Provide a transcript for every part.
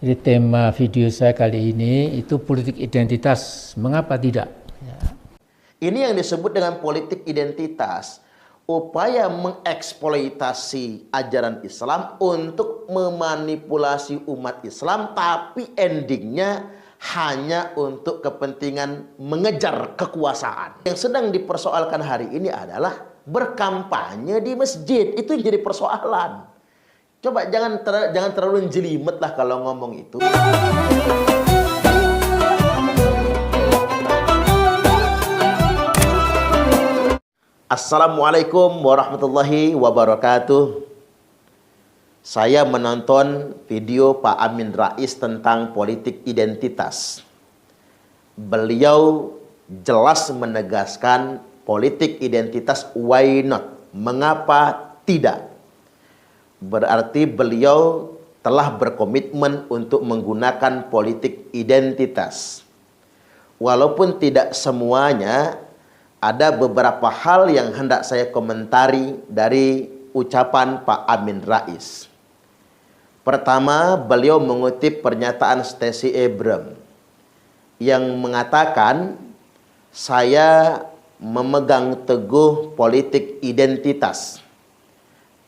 Jadi tema video saya kali ini itu politik identitas, mengapa tidak? Ya. Ini yang disebut dengan politik identitas, upaya mengeksploitasi ajaran Islam untuk memanipulasi umat Islam, tapi endingnya hanya untuk kepentingan mengejar kekuasaan. Yang sedang dipersoalkan hari ini adalah berkampanye di masjid, itu yang jadi persoalan. Coba jangan terlalu jelimet lah kalau ngomong itu. Assalamualaikum warahmatullahi wabarakatuh. Saya menonton video Pak Amin Rais tentang politik identitas. Beliau jelas menegaskan politik identitas why not? Mengapa tidak? Berarti beliau telah berkomitmen untuk menggunakan politik identitas. Walaupun tidak semuanya, ada beberapa hal yang hendak saya komentari dari ucapan Pak Amin Rais. Pertama, beliau mengutip pernyataan Stacey Abrams yang mengatakan, saya memegang teguh politik identitas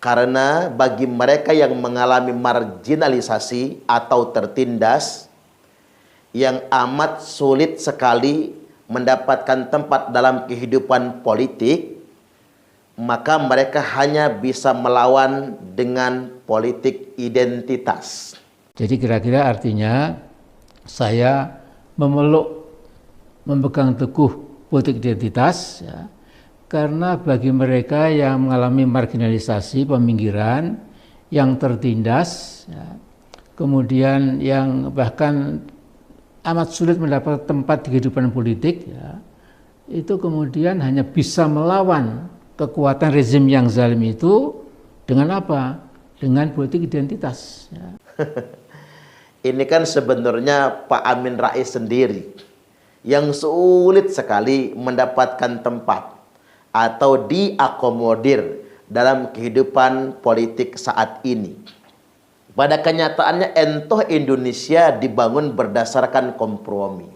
karena bagi mereka yang mengalami marginalisasi atau tertindas, yang amat sulit sekali mendapatkan tempat dalam kehidupan politik, maka mereka hanya bisa melawan dengan politik identitas. Jadi kira-kira artinya saya memegang teguh politik identitas, ya, karena bagi mereka yang mengalami marginalisasi, peminggiran, yang tertindas, ya, kemudian yang bahkan amat sulit mendapat tempat di kehidupan politik, ya, itu kemudian hanya bisa melawan kekuatan rezim yang zalim itu dengan apa? Dengan politik identitas. Ya. Ini kan sebenarnya Pak Amin Rais sendiri yang sulit sekali mendapatkan tempat atau diakomodir dalam kehidupan politik saat ini. Pada kenyataannya entoh Indonesia dibangun berdasarkan kompromi.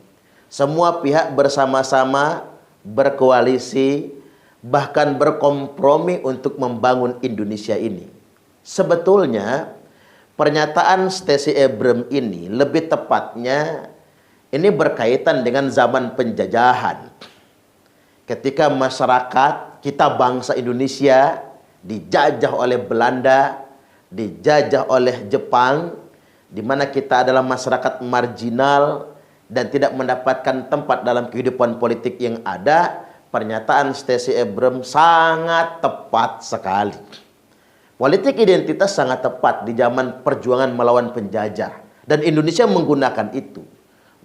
Semua pihak bersama-sama berkoalisi, bahkan berkompromi untuk membangun Indonesia ini. Sebetulnya pernyataan Stacey Abrams ini lebih tepatnya ini berkaitan dengan zaman penjajahan. Ketika masyarakat kita bangsa Indonesia dijajah oleh Belanda, dijajah oleh Jepang, di mana kita adalah masyarakat marginal dan tidak mendapatkan tempat dalam kehidupan politik yang ada, pernyataan Stacey Abrams sangat tepat sekali. Politik identitas sangat tepat di zaman perjuangan melawan penjajah, dan Indonesia menggunakan itu.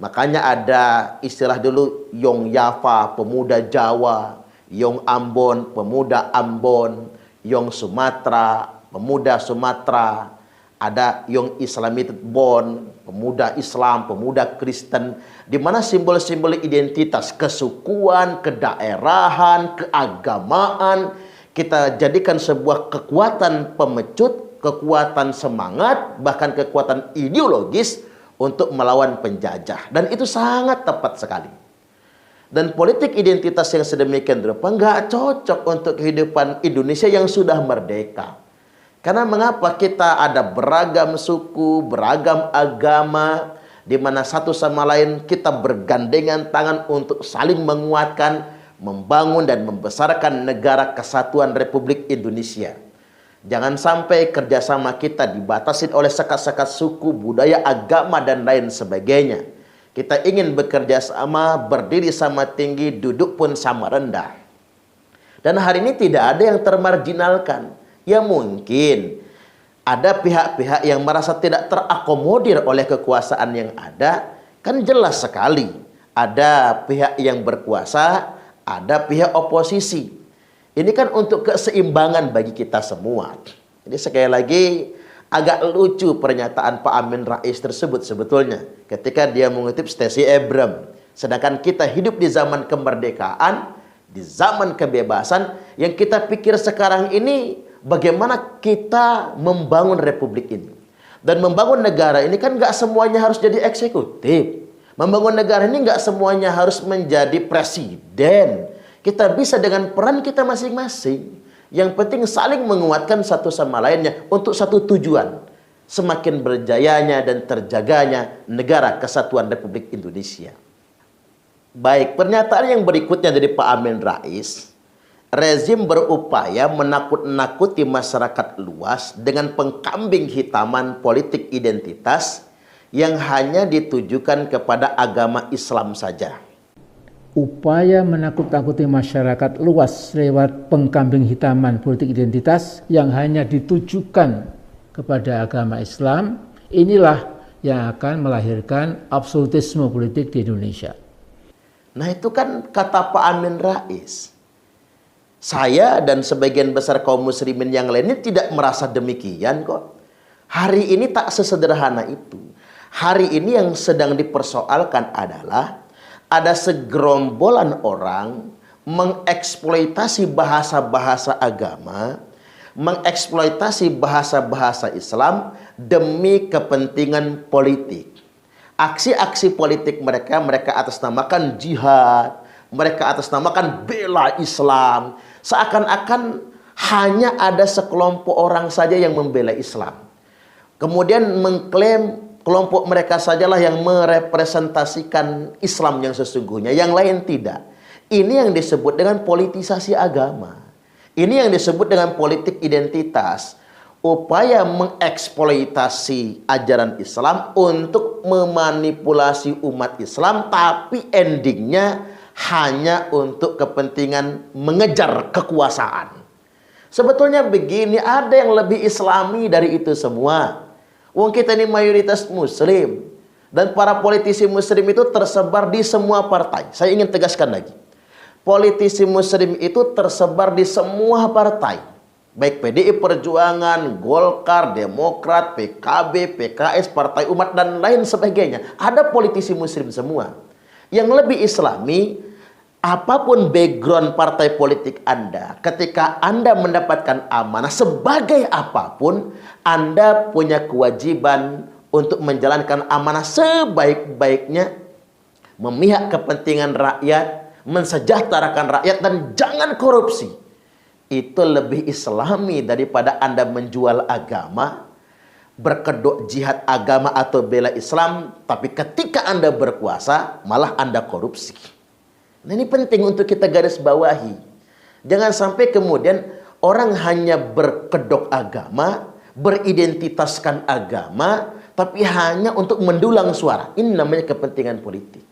Makanya ada istilah dulu Yong Yava, pemuda Jawa, Yong Ambon, pemuda Ambon, Yong Sumatera, pemuda Sumatera, ada Yong Islamited Born, pemuda Islam, pemuda Kristen, di mana simbol-simbol identitas, kesukuan, kedaerahan, keagamaan, kita jadikan sebuah kekuatan pemecut, kekuatan semangat, bahkan kekuatan ideologis untuk melawan penjajah. Dan itu sangat tepat sekali. Dan politik identitas yang sedemikian rupa nggak cocok untuk kehidupan Indonesia yang sudah merdeka. Karena mengapa kita ada beragam suku, beragam agama, di mana satu sama lain kita bergandengan tangan untuk saling menguatkan, membangun dan membesarkan negara kesatuan Republik Indonesia. Jangan sampai kerjasama kita dibatasi oleh sekat-sekat suku, budaya, agama, dan lain sebagainya. Kita ingin bekerja sama, berdiri sama tinggi, duduk pun sama rendah. Dan hari ini tidak ada yang termarginalkan. Ya mungkin ada pihak-pihak yang merasa tidak terakomodir oleh kekuasaan yang ada. Kan jelas sekali ada pihak yang berkuasa, ada pihak oposisi. Ini kan untuk keseimbangan bagi kita semua. Jadi sekali lagi agak lucu pernyataan Pak Amin Rais tersebut sebetulnya ketika dia mengutip Stacey Abrams. Sedangkan kita hidup di zaman kemerdekaan, di zaman kebebasan, yang kita pikir sekarang ini bagaimana kita membangun republik ini. Dan membangun negara ini kan nggak semuanya harus jadi eksekutif. Membangun negara ini nggak semuanya harus menjadi presiden. Kita bisa dengan peran kita masing-masing. Yang penting saling menguatkan satu sama lainnya untuk satu tujuan. Semakin berjayanya dan terjaganya negara kesatuan Republik Indonesia. Baik, pernyataan yang berikutnya dari Pak Amin Rais. Rezim berupaya menakut-nakuti masyarakat luas dengan pengkambing hitaman politik identitas yang hanya ditujukan kepada agama Islam saja. Upaya menakut-nakuti masyarakat luas lewat pengkambing hitaman politik identitas yang hanya ditujukan kepada agama Islam, inilah yang akan melahirkan absolutisme politik di Indonesia. Nah, itu kan kata Pak Amin Rais. Saya dan sebagian besar kaum muslimin yang lainnya tidak merasa demikian kok. Hari ini tak sesederhana itu. Hari ini yang sedang dipersoalkan adalah ada segerombolan orang mengeksploitasi bahasa-bahasa agama, mengeksploitasi bahasa-bahasa Islam demi kepentingan politik. Aksi-aksi politik mereka atasnamakan jihad, mereka atasnamakan bela Islam. Seakan-akan hanya ada sekelompok orang saja yang membela Islam. Kemudian mengklaim kelompok mereka sajalah yang merepresentasikan Islam yang sesungguhnya, yang lain tidak. Ini yang disebut dengan politisasi agama. Ini yang disebut dengan politik identitas. Upaya mengeksploitasi ajaran Islam untuk memanipulasi umat Islam, tapi endingnya hanya untuk kepentingan mengejar kekuasaan. Sebetulnya begini, ada yang lebih islami dari itu semua. Wong kita ini mayoritas muslim. Dan para politisi muslim itu tersebar di semua partai. Saya ingin tegaskan lagi. Politisi muslim itu tersebar di semua partai. Baik PDI Perjuangan, Golkar, Demokrat, PKB, PKS, Partai Umat, dan lain sebagainya. Ada politisi muslim semua. Yang lebih islami, apapun background partai politik Anda, ketika Anda mendapatkan amanah sebagai apapun, Anda punya kewajiban untuk menjalankan amanah sebaik-baiknya, memihak kepentingan rakyat, mensejahterakan rakyat, dan jangan korupsi. Itu lebih islami daripada Anda menjual agama, berkedok jihad agama atau bela Islam, tapi ketika Anda berkuasa, malah Anda korupsi. Nah, ini penting untuk kita garis bawahi. Jangan sampai kemudian orang hanya berkedok agama, beridentitaskan agama, tapi hanya untuk mendulang suara. Ini namanya kepentingan politik.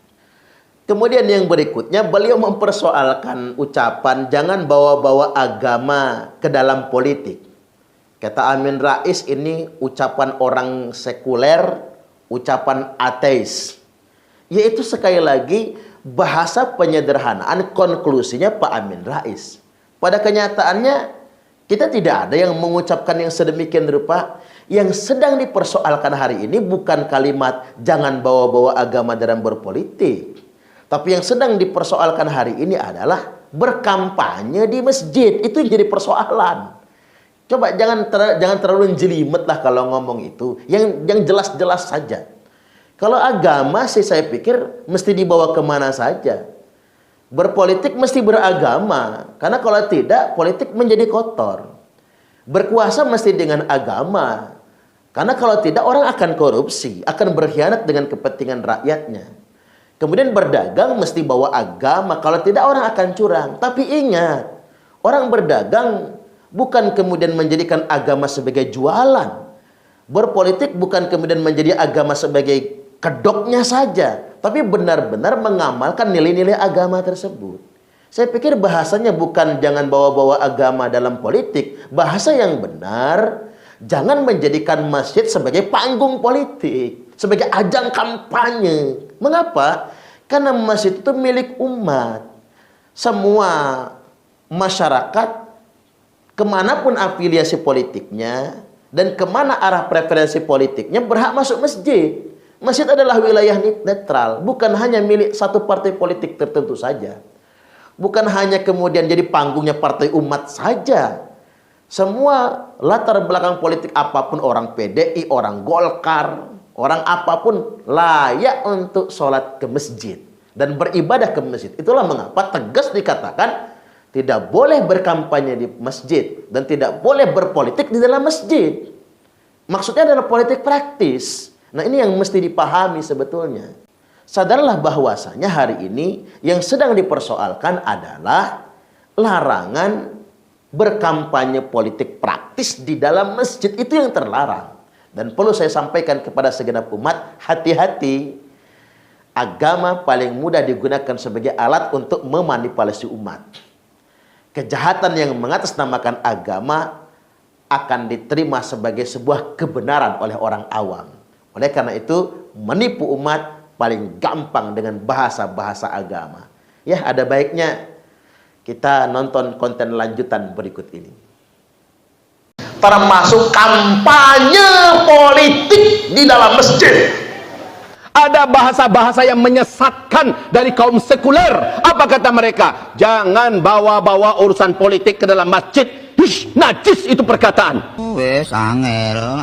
Kemudian yang berikutnya, beliau mempersoalkan ucapan jangan bawa-bawa agama ke dalam politik. Kata Amin Rais, ini ucapan orang sekuler, ucapan ateis. Yaitu sekali lagi bahasa penyederhanaan konklusinya Pak Amin Rais. Pada kenyataannya kita tidak ada yang mengucapkan yang sedemikian rupa. Yang sedang dipersoalkan hari ini bukan kalimat jangan bawa-bawa agama dalam berpolitik. Tapi yang sedang dipersoalkan hari ini adalah berkampanye di masjid. Itu yang jadi persoalan. Coba jangan terlalu jelimet lah kalau ngomong itu. Yang jelas-jelas saja. Kalau agama sih saya pikir mesti dibawa kemana saja. Berpolitik mesti beragama. Karena kalau tidak, politik menjadi kotor. Berkuasa mesti dengan agama. Karena kalau tidak, orang akan korupsi. Akan berkhianat dengan kepentingan rakyatnya. Kemudian berdagang mesti bawa agama. Kalau tidak, orang akan curang. Tapi ingat, orang berdagang bukan kemudian menjadikan agama sebagai jualan. Berpolitik bukan kemudian menjadi agama sebagai kedoknya saja, tapi benar-benar mengamalkan nilai-nilai agama tersebut. Saya pikir bahasanya bukan jangan bawa-bawa agama dalam politik. Bahasa yang benar, jangan menjadikan masjid sebagai panggung politik, sebagai ajang kampanye. Mengapa? Karena masjid itu milik umat. Semua masyarakat, kemanapun afiliasi politiknya, dan kemana arah preferensi politiknya, berhak masuk masjid. Masjid adalah wilayah netral, bukan hanya milik satu partai politik tertentu saja. Bukan hanya kemudian jadi panggungnya partai umat saja. Semua latar belakang politik apapun, orang PDI, orang Golkar, orang apapun layak untuk sholat ke masjid dan beribadah ke masjid. Itulah mengapa tegas dikatakan tidak boleh berkampanye di masjid dan tidak boleh berpolitik di dalam masjid. Maksudnya adalah politik praktis. Nah, ini yang mesti dipahami sebetulnya. Sadarlah bahwasanya hari ini yang sedang dipersoalkan adalah larangan berkampanye politik praktis di dalam masjid. Itu yang terlarang. Dan perlu saya sampaikan kepada segenap umat, hati-hati. Agama paling mudah digunakan sebagai alat untuk memanipulasi umat. Kejahatan yang mengatasnamakan agama akan diterima sebagai sebuah kebenaran oleh orang awam. Oleh karena itu, menipu umat paling gampang dengan bahasa-bahasa agama. Ya, ada baiknya kita nonton konten lanjutan berikut ini. Termasuk kampanye politik di dalam masjid. Ada bahasa-bahasa yang menyesatkan dari kaum sekuler. Apa kata mereka? Jangan bawa-bawa urusan politik ke dalam masjid. Hish, najis itu perkataan. Wes angel.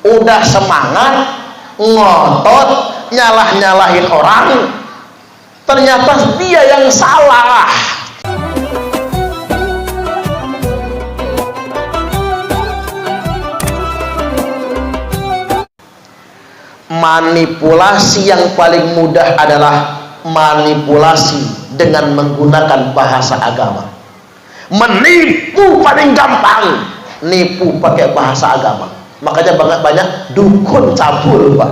Udah semangat, ngotot, nyalah-nyalahin orang, ternyata dia yang salah. Manipulasi yang paling mudah adalah manipulasi dengan menggunakan bahasa agama. Menipu paling gampang, nipu pakai bahasa agama. Makanya banyak dukun cabul, Pak,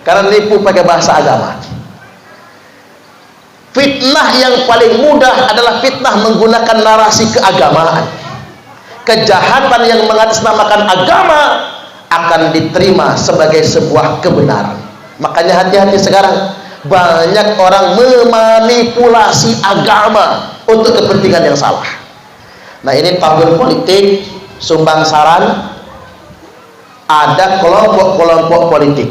karena nipu pakai bahasa agama. Fitnah yang paling mudah adalah fitnah menggunakan narasi keagamaan. Kejahatan yang mengatasnamakan agama akan diterima sebagai sebuah kebenaran. Makanya hati-hati sekarang, banyak orang memanipulasi agama untuk kepentingan yang salah. Nah, ini tahun politik, sumbang saran, ada kelompok-kelompok politik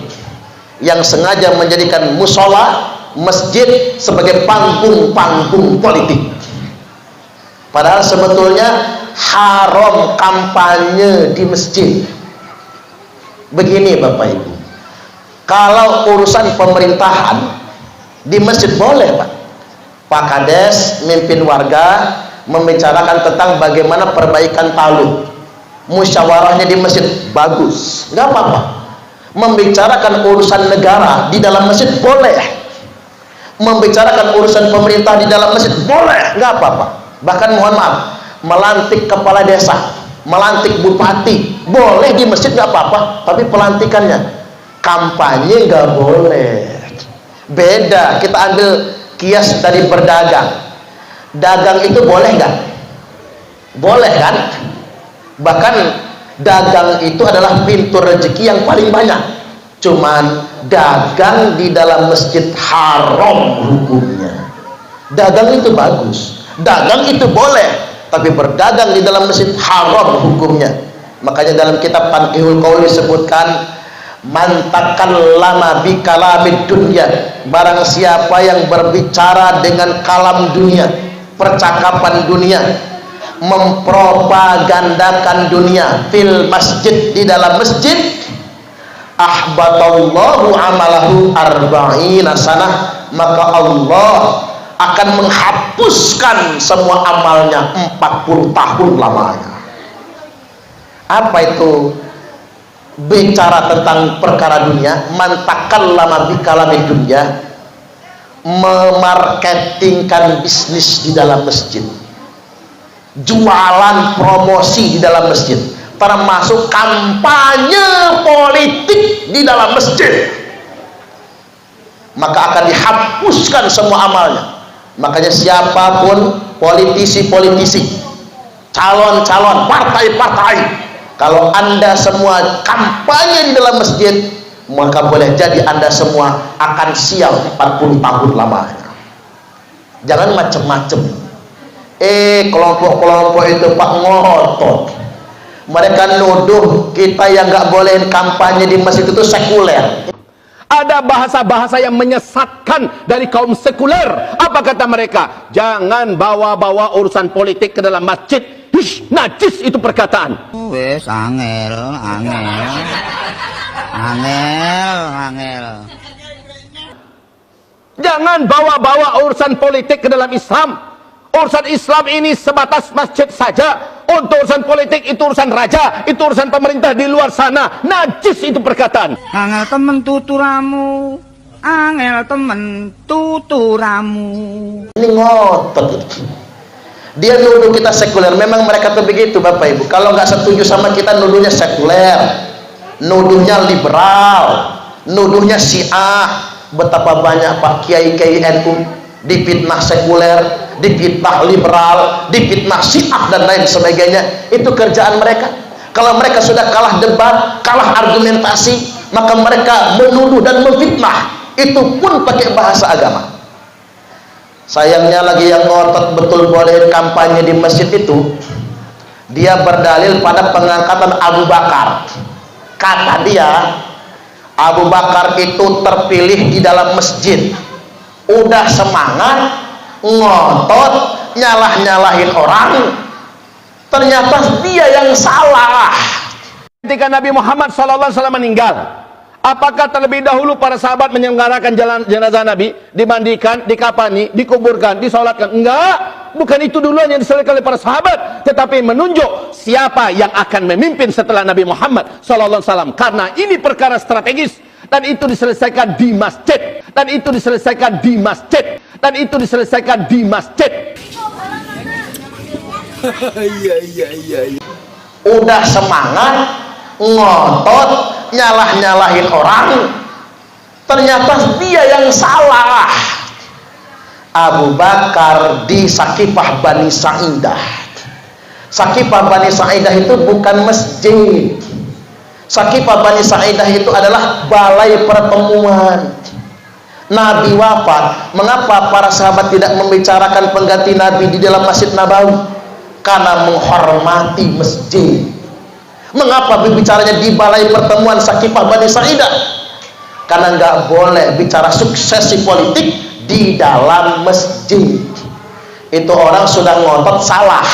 yang sengaja menjadikan musola, masjid sebagai panggung-panggung politik. Padahal sebetulnya haram kampanye di masjid. Begini Bapak Ibu, kalau urusan pemerintahan di masjid boleh, Pak. Pak Kades mimpin warga membicarakan tentang bagaimana perbaikan talud. Musyawarahnya di masjid bagus, nggak apa-apa. Membicarakan urusan negara di dalam masjid boleh. Membicarakan urusan pemerintah di dalam masjid boleh, nggak apa-apa. Bahkan mohon maaf, melantik kepala desa, melantik bupati boleh di masjid, nggak apa-apa. Tapi pelantikannya, kampanye nggak boleh. Beda. Kita ambil kias dari berdagang. Dagang itu boleh nggak? Boleh kan? Bahkan dagang itu adalah pintu rezeki yang paling banyak. Cuman dagang di dalam masjid haram hukumnya. Dagang itu bagus, dagang itu boleh, tapi berdagang di dalam masjid haram hukumnya. Makanya dalam kitab Tanqihul Qaul disebutkan, man takallama bi kalamid dunya, barang siapa yang berbicara dengan kalam dunia, percakapan dunia, mempropagandakan dunia fil masjid, di dalam masjid, ahbatallahu amalahu arba'ina sanah, maka Allah akan menghapuskan semua amalnya 40 tahun lamanya. Apa itu? Bicara tentang perkara dunia, man takallama bi kalamid dunya, memarketingkan bisnis di dalam masjid, jualan promosi di dalam masjid, termasuk kampanye politik di dalam masjid, maka akan dihapuskan semua amalnya. Makanya siapapun, politisi-politisi, calon-calon, partai-partai, kalau Anda semua kampanye di dalam masjid, maka boleh jadi Anda semua akan sial 40 tahun lamanya. Jangan macem-macem. Kelompok-kelompok itu Pak ngotot. Mereka nuduh kita yang nggak boleh kampanye di masjid itu sekuler. Ada bahasa-bahasa yang menyesatkan dari kaum sekuler. Apa kata mereka? Jangan bawa-bawa urusan politik ke dalam masjid. Hish, najis itu perkataan. Wes angel. Jangan bawa-bawa urusan politik ke dalam Islam. Urusan Islam ini sebatas masjid saja. Untuk urusan politik itu urusan raja, itu urusan pemerintah di luar sana. Najis itu perkataan. Angel temen tuturamu. Ini ngotot itu. Dia nuduh kita sekuler. Memang mereka tuh begitu Bapak Ibu. Kalau nggak setuju sama kita, nuduhnya sekuler, nuduhnya liberal, nuduhnya Syiah. Betapa banyak Pak Kiai-Kiai NU difitnah sekuler, difitnah liberal, difitnah Syiah dan lain sebagainya. Itu kerjaan mereka. Kalau mereka sudah kalah debat, kalah argumentasi, maka mereka menuduh dan memfitnah. Itu pun pakai bahasa agama. Sayangnya lagi yang ngotot betul boleh kampanye di masjid itu, dia berdalil pada pengangkatan Abu Bakar. Kata dia, Abu Bakar itu terpilih di dalam masjid, udah semangat, ngotot, nyalah-nyalahin orang, ternyata dia yang salah. Ketika Nabi Muhammad SAW meninggal, apakah terlebih dahulu para sahabat menyelenggarakan jenazah Nabi, dimandikan, dikafani, dikuburkan, disolatkan? Enggak, bukan itu duluan yang diselesaikan oleh para sahabat, tetapi menunjuk siapa yang akan memimpin setelah Nabi Muhammad SAW. Karena ini perkara strategis, dan itu diselesaikan di masjid, dan itu diselesaikan di masjid, dan itu diselesaikan di masjid. Udah semangat, ngotot, nyalah-nyalahin orang, ternyata dia yang salah. Abu Bakar di Sakifah Bani Sa'idah. Sakifah Bani Sa'idah itu bukan masjid. Sakifah Bani Sa'idah itu adalah balai pertemuan. Nabi wafat, mengapa para sahabat tidak membicarakan pengganti Nabi di dalam Masjid Nabawi? Karena menghormati masjid. Mengapa berbicaranya di balai pertemuan Sakifah Bani Sa'idah? Karena nggak boleh bicara suksesi politik di dalam masjid. Itu orang sudah ngotot salah.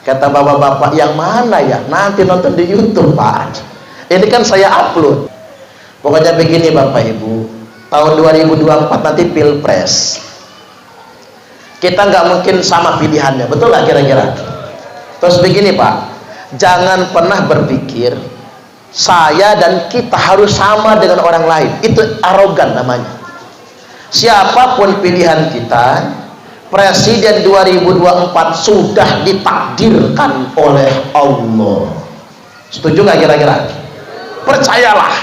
Kata bapak-bapak, yang mana ya? Nanti nonton di YouTube Pak. Ini kan saya upload. Pokoknya begini Bapak Ibu, tahun 2024 nanti Pilpres. Kita nggak mungkin sama pilihannya, betul nggak kira-kira? Terus begini Pak, jangan pernah berpikir saya dan kita harus sama dengan orang lain. Itu arogan namanya. Siapapun pilihan kita, Presiden 2024 sudah ditakdirkan oleh Allah. Setuju nggak kira-kira? Percayalah,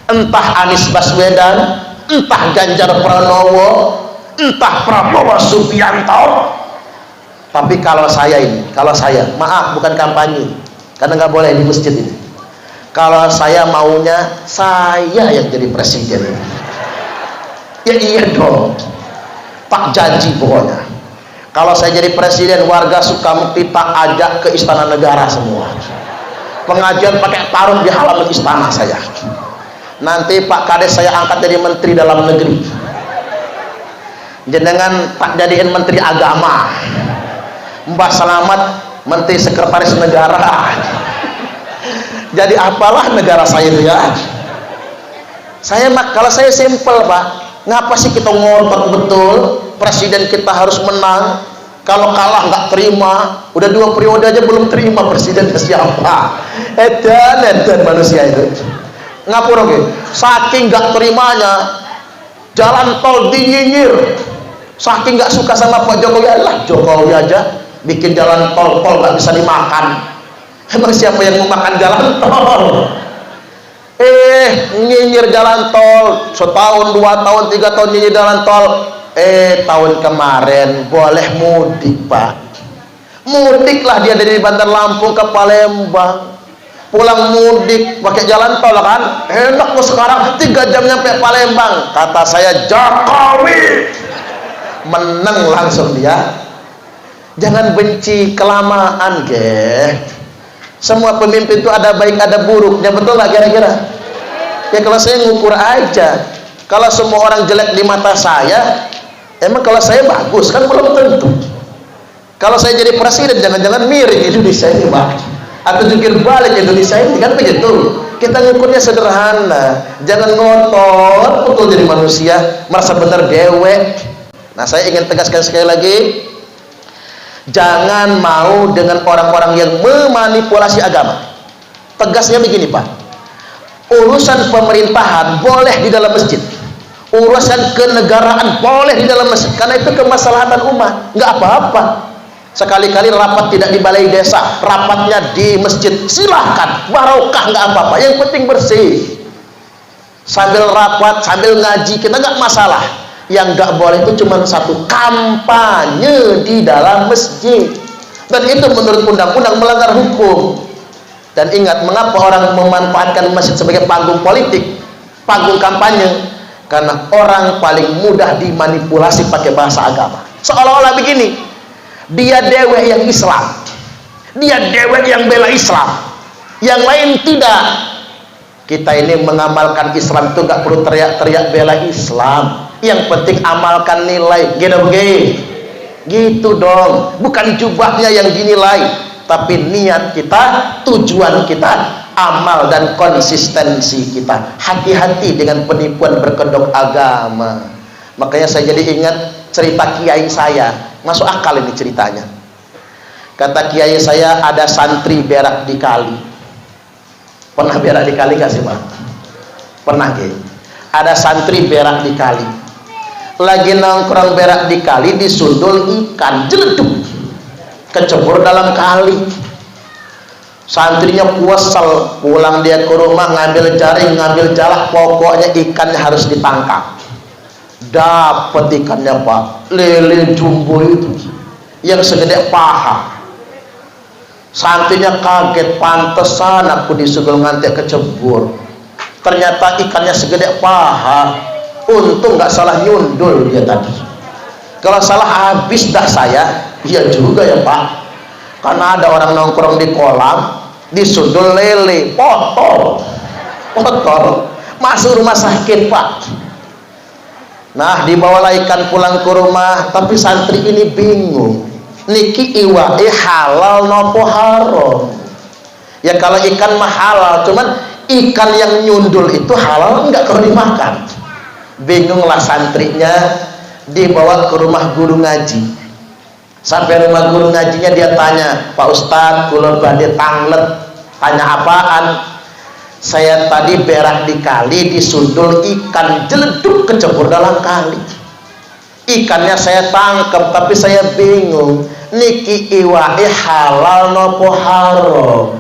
entah Anies Baswedan, entah Ganjar Pranowo, entah Prabowo Subianto. Tapi kalau saya ini, maaf bukan kampanye, karena nggak boleh di masjid ini. Kalau saya maunya saya yang jadi presiden. Ya iya dong, tak janji pokoknya. Kalau saya jadi presiden, warga Sukamukti tak ajak ke Istana Negara semua. Pengajian pakai tarung di halaman istana saya. Nanti Pak Kades saya angkat jadi menteri dalam negeri. Jenengan tak jadiin menteri agama. Mbah Selamat menteri sekretaris negara. Jadi apalah negara saya itu ya. Kalau saya simpel Pak. Ngapa sih kita ngotot betul presiden kita harus menang? Kalau kalah nggak terima, udah 2 periode aja belum terima presiden ke siapa? Edan manusia itu. Ngapura oke? Saking nggak terimanya, jalan tol dinyinyir. Saking nggak suka sama Pak Jokowi, lah Jokowi aja bikin jalan tol nggak bisa dimakan. Emang siapa yang mau makan jalan tol? Nyinyir jalan tol setahun, 2 tahun, 3 tahun nyinyir jalan tol. Tahun kemarin boleh mudik Pak, mudiklah dia dari Bandar Lampung ke Palembang, pulang mudik pakai jalan tol kan enak. Kok sekarang 3 jam nyampe Palembang. Kata saya Jokowi menang langsung dia. Jangan benci kelamaan ge. Semua pemimpin itu ada baik ada buruknya, betul nggak kira-kira? Ya kalau saya ngukur aja. Kalau semua orang jelek di mata saya, emang kalau saya bagus kan belum tentu. Kalau saya jadi presiden, jangan-jangan miring Indonesia ini, Pak. Atau jungkir balik Indonesia ini, kan begitu. Kita ngukurnya sederhana. Jangan ngotot betul jadi manusia, merasa benar dewek. Nah, saya ingin tegaskan sekali lagi, jangan mau dengan orang-orang yang memanipulasi agama. Tegasnya begini, Pak. Urusan pemerintahan boleh di dalam masjid, urusan kenegaraan boleh di dalam masjid, karena itu kemaslahatan umat, nggak apa-apa. Sekali-kali rapat tidak di balai desa, rapatnya di masjid, silahkan, barokah, nggak apa-apa, yang penting bersih. Sambil rapat, sambil ngaji, kita nggak masalah. Yang nggak boleh itu cuma satu, kampanye di dalam masjid, dan itu menurut undang-undang melanggar hukum. Dan ingat, mengapa orang memanfaatkan masjid sebagai panggung politik, panggung kampanye? Karena orang paling mudah dimanipulasi pakai bahasa agama. Seolah-olah begini, dia dewek yang Islam, dia dewek yang bela Islam, yang lain tidak. Kita ini mengamalkan Islam itu gak perlu teriak-teriak bela Islam, yang penting amalkan nilai gitu dong. Bukan jubahnya yang dinilai, tapi niat kita, tujuan kita, amal dan konsistensi kita. Hati-hati dengan penipuan berkedok agama. Makanya saya jadi ingat cerita kiai saya, masuk akal ini ceritanya. Kata kiai saya, ada santri berak di kali. Pernah berak di kali gak sih, Pak? Pernah, kiai. Ada santri berak di kali. Lagi nongkrong berak di kali, disundul ikan jeleduk, kecebur dalam kali. Santrinya kuesel, pulang dia ke rumah, ngambil jaring, ngambil jalak, pokoknya ikannya harus ditangkap. Dapat ikannya, Pak, lele jumbo itu yang segede paha. Santrinya kaget, pantesan aku disuruh ngantek kecebur, ternyata ikannya segede paha. Untung nggak salah nyundul dia tadi. Kalau salah habis dah saya. Iya juga ya, Pak, karena ada orang nongkrong di kolam, disundul lele, potol, masuk rumah sakit, Pak. Nah, dibawalah ikan pulang ke rumah, tapi santri ini bingung, niki iwae halal nopo haram. Ya kalau ikan mah halal, cuman ikan yang nyundul itu halal enggak kalau dimakan. Bingunglah santrinya, dibawa ke rumah guru ngaji. Sampai rumah guru ngajinya, dia tanya, Pak Ustadz, kula badhe tanglet. Tanya apaan? Saya tadi berak di kali, disundul ikan jeleduk kecebur dalam kali. Ikannya saya tangkap, tapi saya bingung, niki iwae halal nopo haram.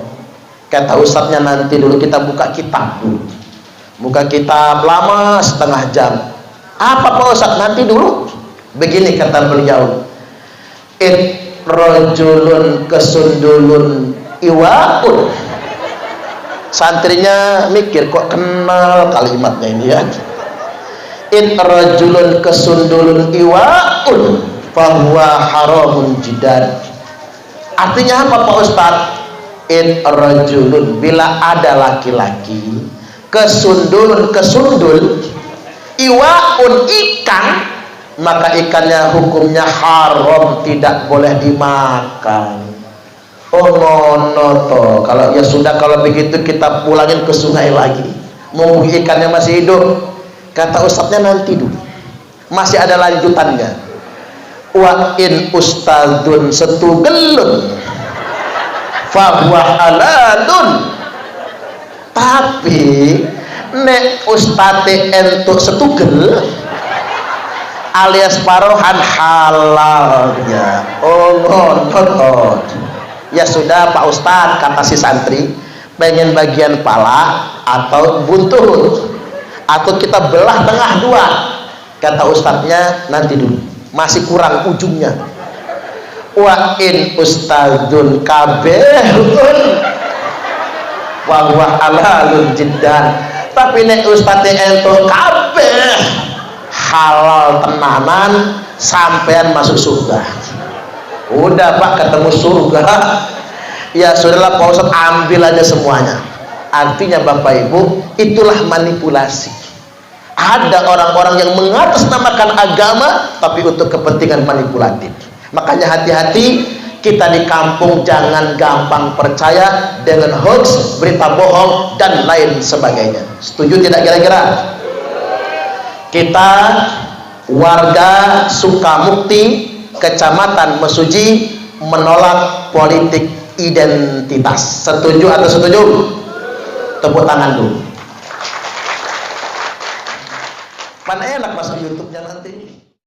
Kata ustadznya, nanti dulu kita buka kitab dulu. Buka kitab lama setengah jam. Apa Pak Ustadz? Nanti dulu. Begini kata beliau, rojulun kesundulun iwaun. Santrinya mikir, kok kenal kalimatnya ini ya. Rojulun kesundulun iwaun fahuwa haramun jidan. Artinya apa Pak Ustadz? Rojulun, bila ada laki-laki kesundul iwaun ikan, maka ikannya hukumnya haram, tidak boleh dimakan. Oh ngono toh. Kalau ya sudah, kalau begitu kita pulangin ke sungai lagi. Mau ikannya masih hidup. Kata ustadznya, nanti dulu, masih ada lanjutannya. Wa in ustadzun setugelun fahuwa halalun. Tapi nek ustadze entuk setugel alias parohan halalnya. Oh ngono. Ya sudah Pak Ustadz, kata si santri, pengen bagian pala atau buntut, atau kita belah tengah dua? Kata ustadznya, nanti dulu, masih kurang ujungnya. Wa in ustadzun kabehun wa huwa halalun jiddan. Tapi nek ustadz entuk kabeh halal tenanan, sampean masuk surga. Udah Pak, ketemu surga. Ya sudahlah Pak Ustadz, ambil aja semuanya, Artinya Bapak Ibu, itulah manipulasi. Ada orang-orang yang mengatasnamakan agama tapi untuk kepentingan manipulatif. Makanya hati-hati, kita di kampung jangan gampang percaya dengan hoax, berita bohong dan lain sebagainya. Setuju tidak kira-kira? Kita warga Sukamukti, Kecamatan Mesuji, menolak politik identitas. Setuju atau setuju? Tepuk tangan dulu. Mana enak masuk YouTube-nya nanti.